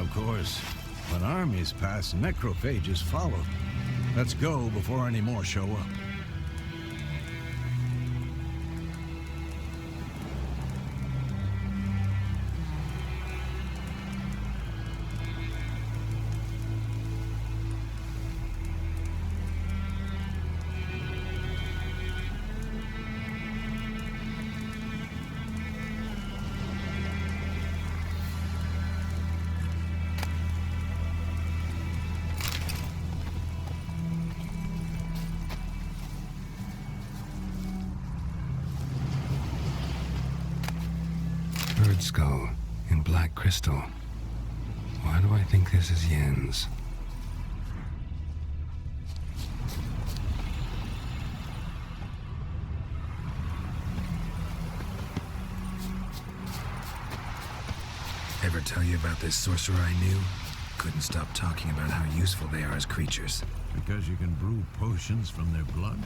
Of course, when armies pass, necrophages follow. Let's go before any more show up. Bird skull in black crystal. Why do I think this is Yen's? Ever tell you about this sorcerer I knew? Couldn't stop talking about how useful they are as creatures. Because you can brew potions from their blood?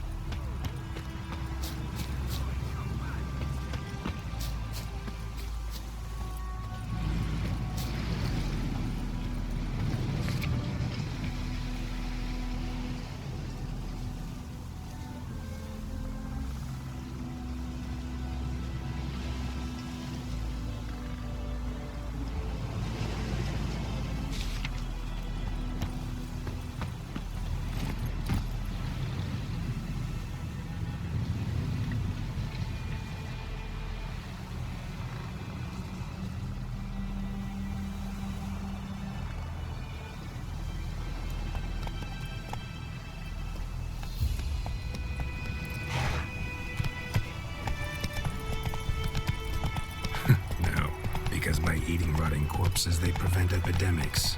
Because by eating rotting corpses, they prevent epidemics.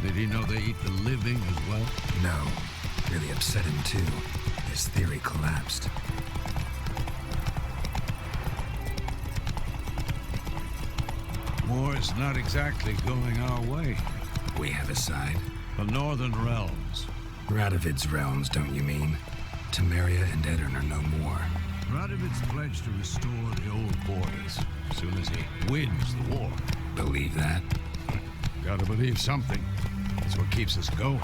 Did he know they eat the living as well? No. Really upset him, too. His theory collapsed. War's not exactly going our way. We have a side. The Northern Realms. Radovid's realms, don't you mean? Temeria and Edirn are no more. Radovid's pledged to restore the old borders as soon as he wins the war. Believe that? Gotta believe something. It's what keeps us going.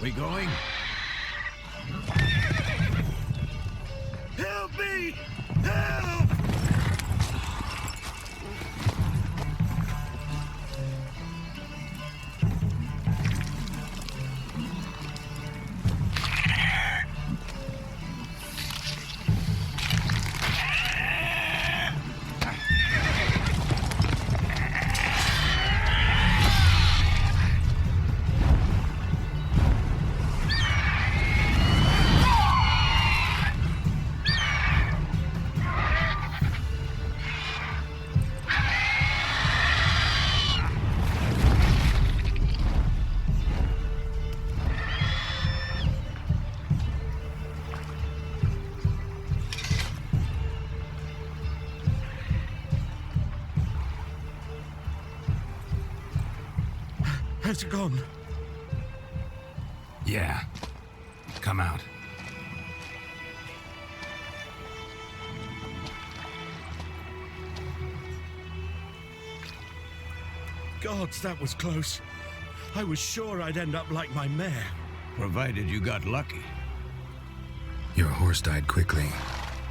We going? Help me! Help! Has it gone? Yeah. Come out. Gods, that was close. I was sure I'd end up like my mare. Provided you got lucky. Your horse died quickly,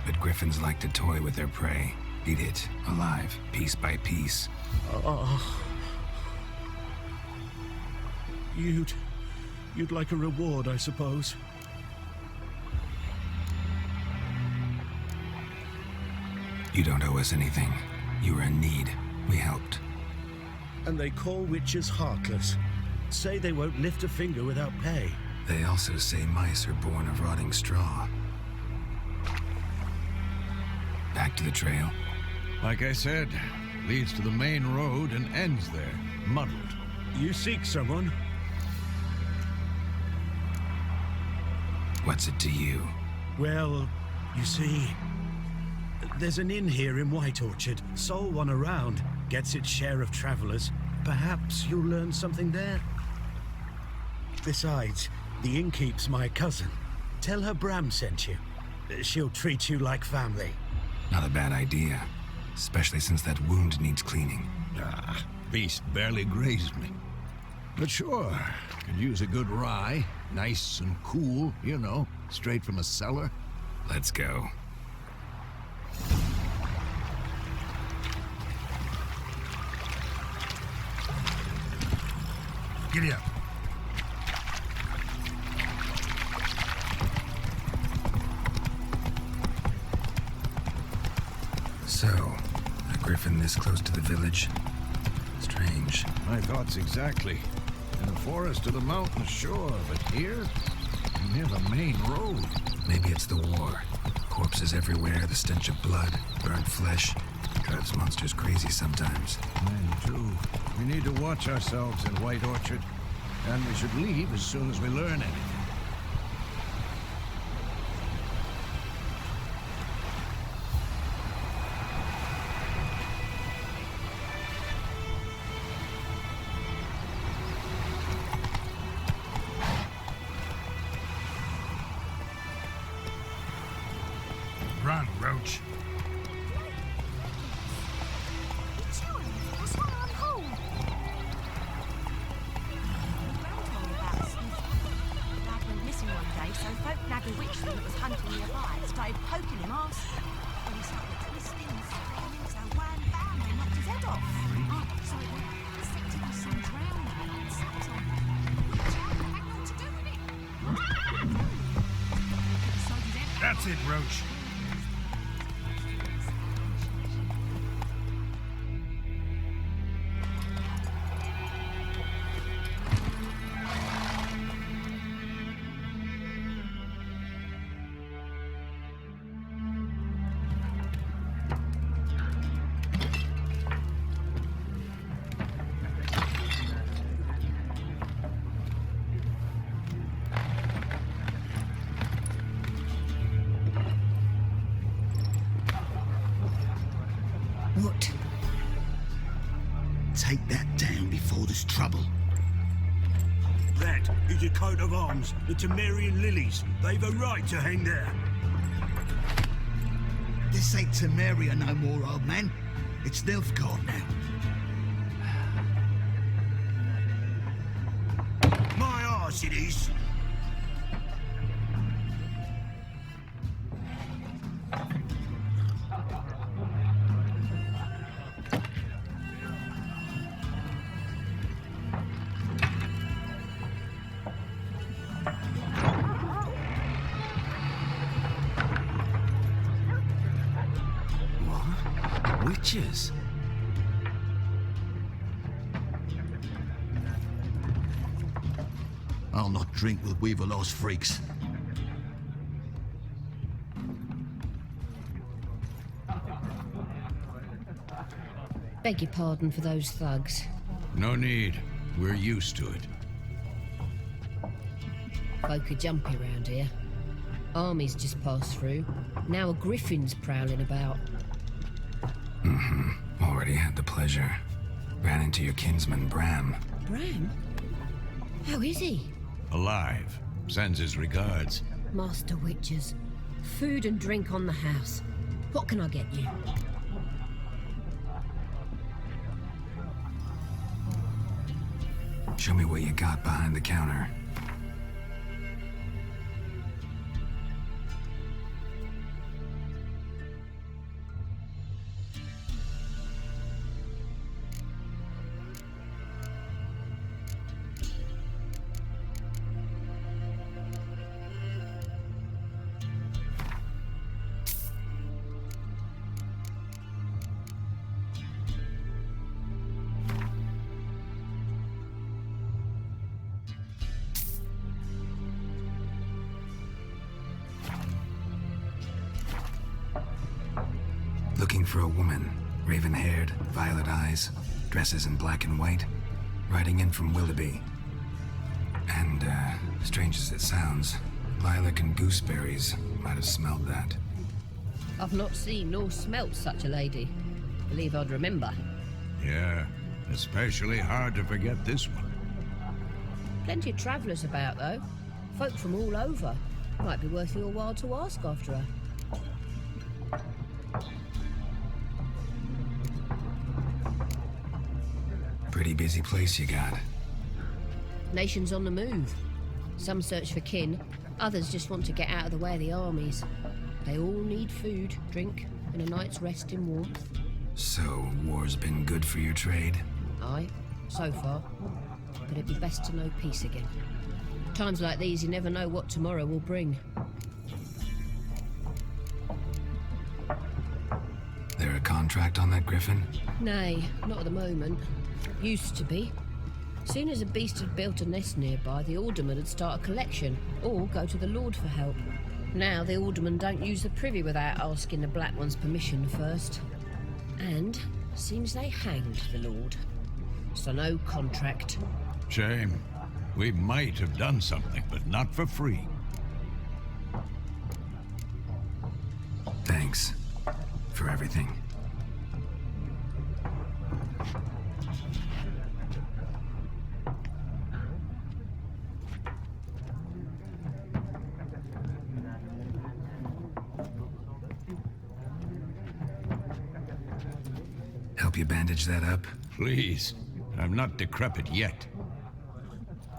but griffins like to toy with their prey. Eat it, alive, piece by piece. Oh. You'd like a reward, I suppose. You don't owe us anything. You were in need. We helped. And they call witches heartless. Say they won't lift a finger without pay. They also say mice are born of rotting straw. Back to the trail. Like I said, leads to the main road and ends there, muddled. You seek someone? What's it to you? Well, you see, there's an inn here in White Orchard. Sole one around. Gets its share of travelers. Perhaps you'll learn something there. Besides, the innkeep's my cousin. Tell her Bram sent you. She'll treat you like family. Not a bad idea. Especially since that wound needs cleaning. Ah, beast barely grazed me. But sure, could use a good rye. Nice and cool, you know, straight from a cellar. Let's go. Giddy up. So, a griffin this close to the village? Strange. My thoughts exactly. In the forest or the mountains, sure, but here? Near the main road. Maybe it's the war. Corpses everywhere, the stench of blood, burnt flesh. Drives monsters crazy sometimes. Men, too. We need to watch ourselves in White Orchard. And we should leave as soon as we learn anything. Run, Roach. That's it, Roach. What? Take that down before there's trouble. That is a coat of arms, the Temerian lilies. They've a right to hang there. This ain't Temeria no more, old man. It's Nilfgaard now. My arse it is. Witches? I'll not drink with Weaverlaw's freaks. Beg your pardon for those thugs. No need. We're used to it. Folk are jumpy round here. Armies just passed through. Now a griffin's prowling about. Already had the pleasure. Ran into your kinsman, Bram. Bram? How is he? Alive. Sends his regards. Master Witches. Food and drink on the house. What can I get you? Show me what you got behind the counter. Looking for a woman, raven-haired, violet eyes, dresses in black and white, riding in from Willoughby. And, strange as it sounds, lilac and gooseberries might have smelled that. I've not seen nor smelt such a lady. Believe I'd remember. Yeah, especially hard to forget this one. Plenty of travellers about, though. Folk from all over. Might be worth your while to ask after her. Pretty busy place you got. Nations on the move. Some search for kin, others just want to get out of the way of the armies. They all need food, drink, and a night's rest in warmth. So, war's been good for your trade? Aye, so far. But it'd be best to know peace again. Times like these, you never know what tomorrow will bring. There a contract on that griffin? Nay, not at the moment. Used to be. Soon as a beast had built a nest nearby, the alderman would start a collection, or go to the Lord for help. Now the aldermen don't use the privy without asking the Black One's permission first. And seems they hanged the Lord. So no contract. Shame. We might have done something, but not for free. Thanks for everything. Help you bandage that up? Please. I'm not decrepit yet.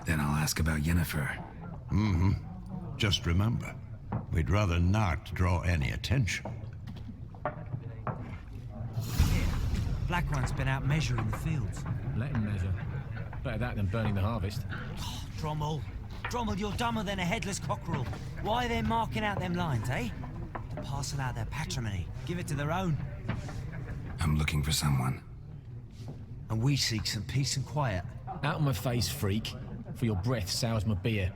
Then I'll ask about Yennefer. Just remember, we'd rather not draw any attention. Black One's been out measuring the fields. Let him measure. Better that than burning the harvest. Drommel. Drommel, you're dumber than a headless cockerel. Why are they marking out them lines, eh? To parcel out their patrimony. Give it to their own. I'm looking for someone. And we seek some peace and quiet. Out of my face, freak. For your breath sours my beer.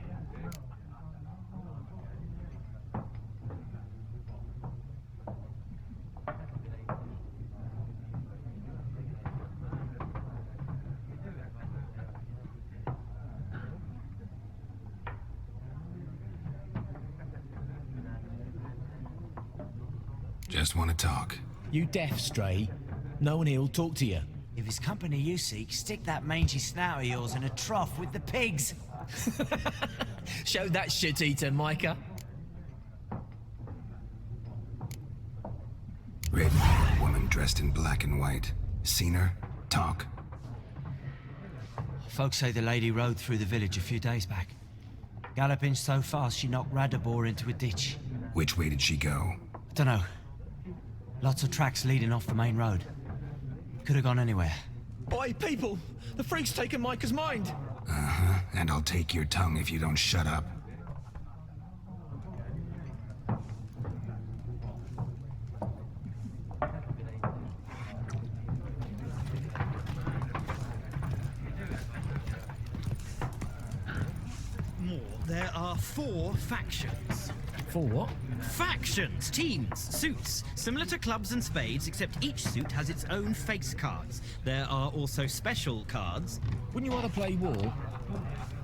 Just want to talk. You deaf, Stray? No one here'll talk to you. If it's company you seek, stick that mangy snout of yours in a trough with the pigs. Show that shit-eater, Micah. Raven-haired woman dressed in black and white. Seen her? Talk. Folks say the lady rode through the village a few days back. Galloping so fast she knocked Radabor into a ditch. Which way did she go? Dunno. Lots of tracks leading off the main road. Could have gone anywhere. Oi, people! The freak's taken Micah's mind! Uh-huh, and I'll take your tongue if you don't shut up. There are 4 factions. For what? Factions, teams, suits, similar to clubs and spades, except each suit has its own face cards. There are also special cards. Wouldn't you rather play war?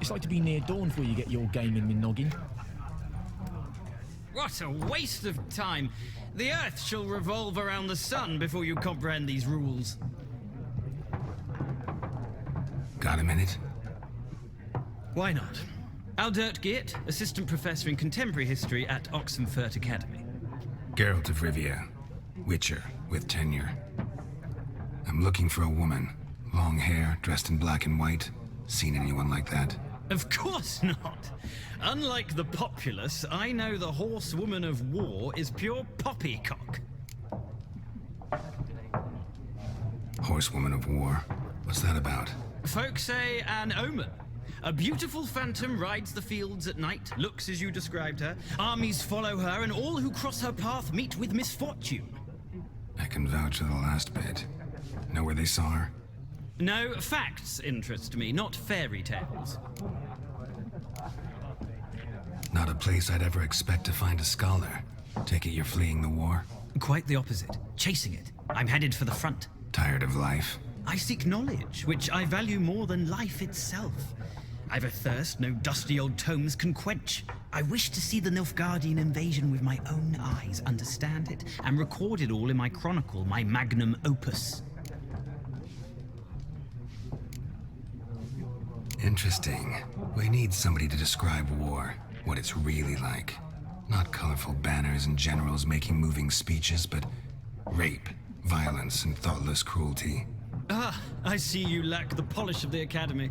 It's like to be near dawn before you get your game in noggin. What a waste of time. The Earth shall revolve around the sun before you comprehend these rules. Got a minute? Why not? Aldert Geert, Assistant Professor in Contemporary History at Oxenfurt Academy. Geralt of Rivia. Witcher, with tenure. I'm looking for a woman. Long hair, dressed in black and white. Seen anyone like that? Of course not. Unlike the populace, I know the horsewoman of war is pure poppycock. Horsewoman of war? What's that about? Folk say an omen. A beautiful phantom rides the fields at night, looks as you described her. Armies follow her, and all who cross her path meet with misfortune. I can vouch for the last bit. Know where they saw her? No, facts interest me, not fairy tales. Not a place I'd ever expect to find a scholar. Take it you're fleeing the war? Quite the opposite. Chasing it. I'm headed for the front. Tired of life? I seek knowledge, which I value more than life itself. I've a thirst no dusty old tomes can quench. I wish to see the Nilfgaardian invasion with my own eyes, understand it, and record it all in my chronicle, my magnum opus. Interesting. We need somebody to describe war, what it's really like. Not colorful banners and generals making moving speeches, but rape, violence, and thoughtless cruelty. Ah, I see you lack the polish of the Academy.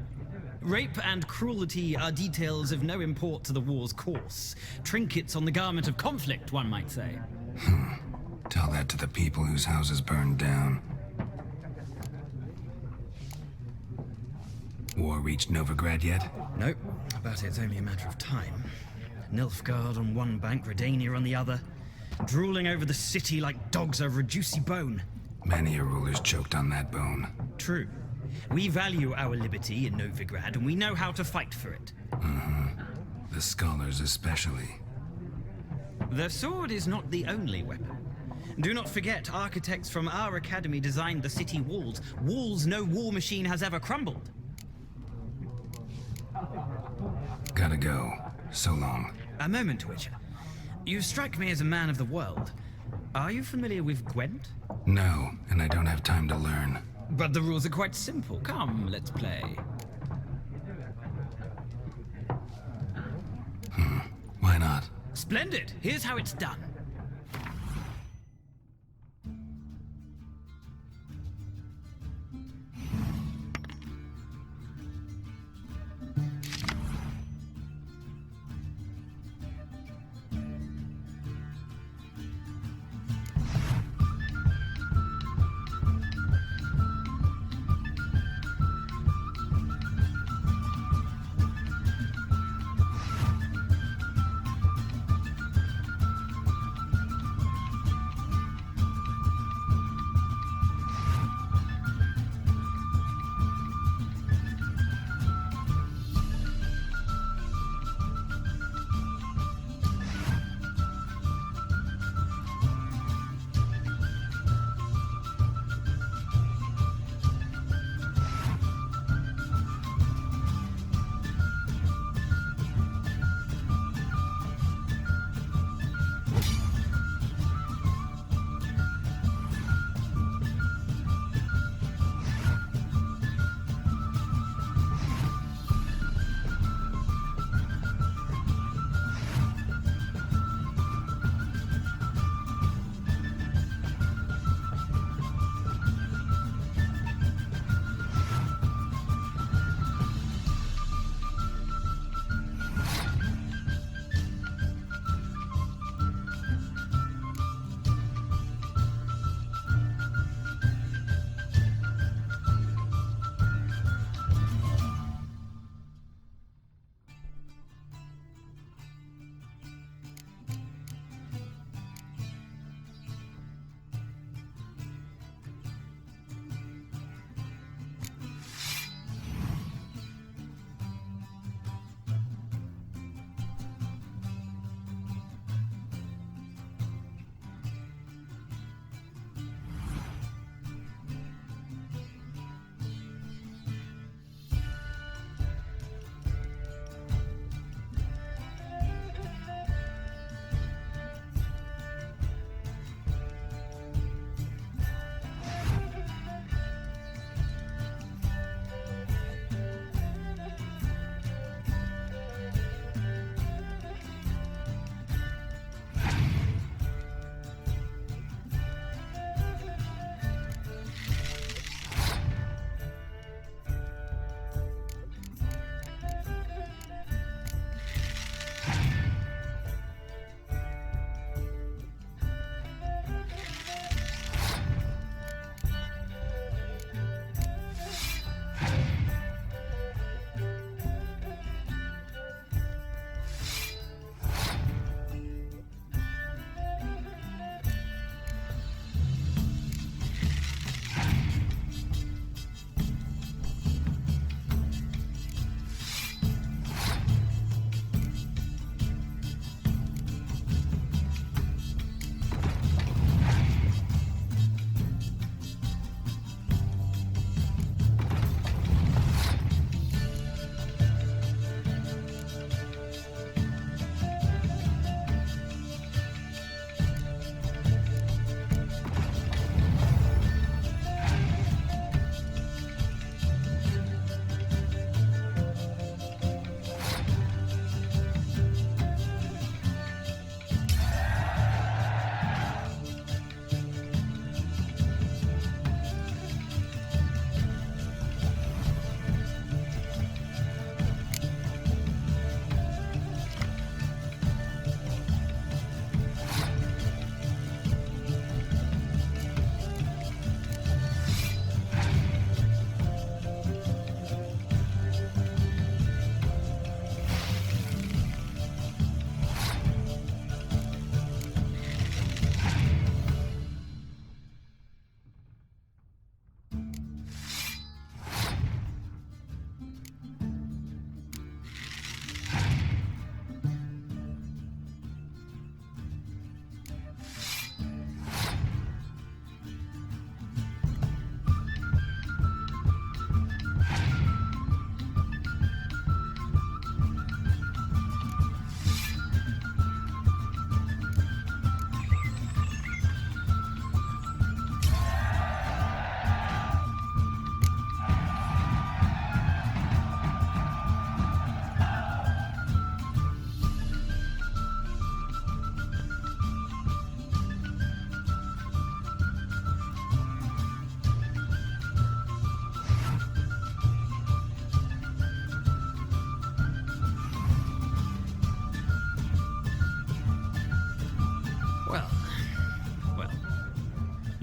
Rape and cruelty are details of no import to the war's course. Trinkets on the garment of conflict, one might say. Tell that to the people whose houses burned down. War reached Novigrad yet? Nope, but it's only a matter of time. Nilfgaard on one bank, Redania on the other, drooling over the city like dogs over a juicy bone. Many a ruler's choked on that bone. True. We value our liberty in Novigrad, and we know how to fight for it. The scholars especially. The sword is not the only weapon. Do not forget, architects from our academy designed the city walls. Walls no war machine has ever crumbled. Gotta go. So long. A moment, Witcher. You strike me as a man of the world. Are you familiar with Gwent? No, and I don't have time to learn. But the rules are quite simple. Come, let's play. Why not? Splendid! Here's how it's done.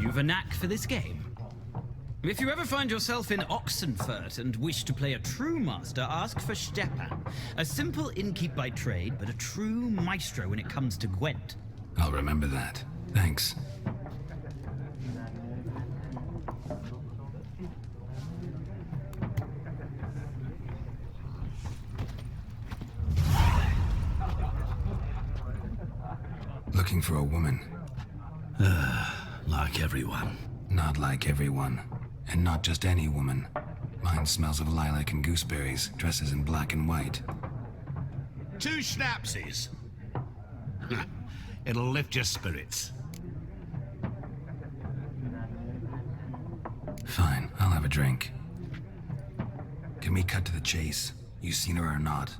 You've a knack for this game. If you ever find yourself in Oxenfurt and wish to play a true master, ask for Stepan. A simple innkeep by trade, but a true maestro when it comes to Gwent. I'll remember that. Thanks. Looking for a woman. Like everyone. Not like everyone. And not just any woman. Mine smells of lilac and gooseberries, dresses in black and white. 2 schnapsies. It'll lift your spirits. Fine, I'll have a drink. Can we cut to the chase? You seen her or not?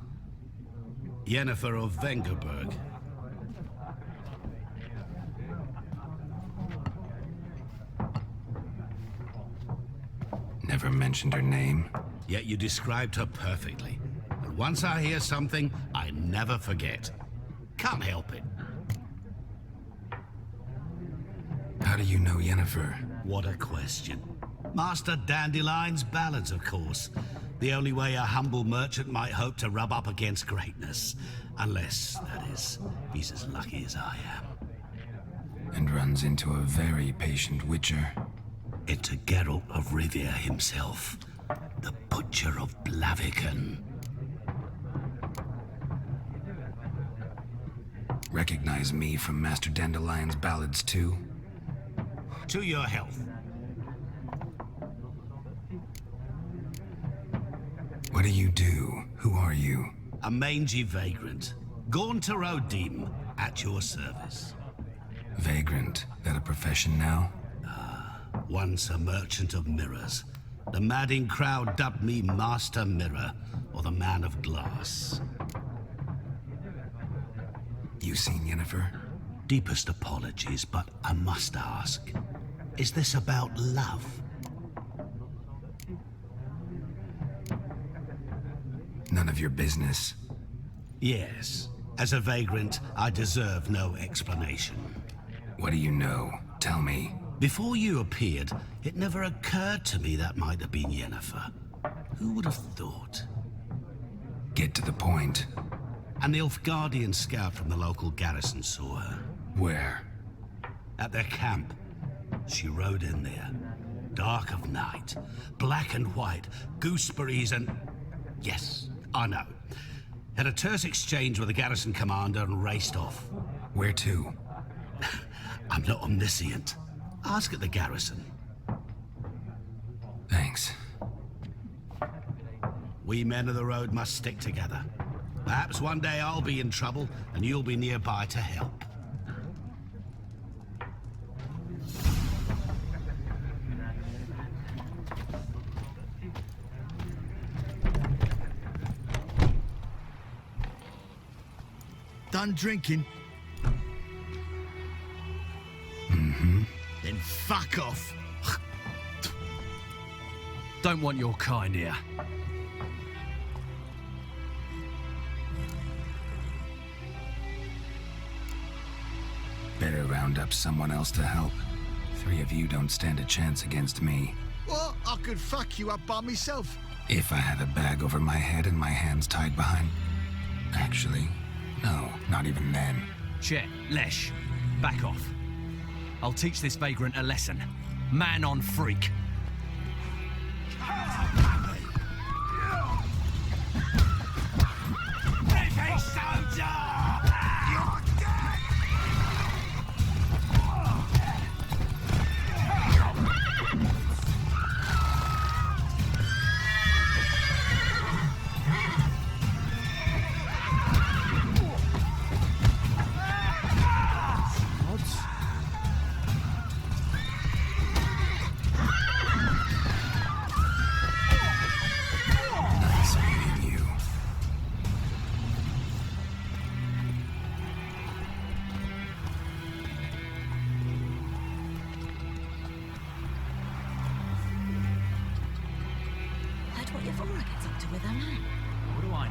Yennefer of Vengerberg. Never mentioned her name. Yet you described her perfectly. And once I hear something, I never forget. Can't help it. How do you know Yennefer? What a question. Master Dandelion's ballads, of course. The only way a humble merchant might hope to rub up against greatness. Unless, that is, he's as lucky as I am. And runs into a very patient witcher. Into Geralt of Rivia himself. The Butcher of Blaviken. Recognize me from Master Dandelion's ballads too? To your health. What do you do? Who are you? A mangy vagrant. Gaunter Odim, at your service. Vagrant. That a profession now? Once a merchant of mirrors. The madding crowd dubbed me Master Mirror, or the Man of Glass. You seen Yennefer? Deepest apologies, but I must ask. Is this about love? None of your business. Yes. As a vagrant, I deserve no explanation. What do you know? Tell me. Before you appeared, it never occurred to me that might have been Yennefer. Who would have thought? Get to the point. An Nilfgaardian scout from the local garrison saw her. Where? At their camp. She rode in there. Dark of night. Black and white. Gooseberries and... Yes, I know. Had a terse exchange with the garrison commander and raced off. Where to? I'm not omniscient. Ask at the garrison. Thanks. We men of the road must stick together. Perhaps one day I'll be in trouble and you'll be nearby to help. Done drinking? Mm-hmm. Then fuck off. Don't want your kind here. Better round up someone else to help. 3 of you don't stand a chance against me. Well, I could fuck you up by myself. If I had a bag over my head and my hands tied behind... Actually, no, not even then. Chet, Lesh, back off. I'll teach this vagrant a lesson. Man on freak. Nice meeting you. Heard what Yvonne gets up to with her man. What do I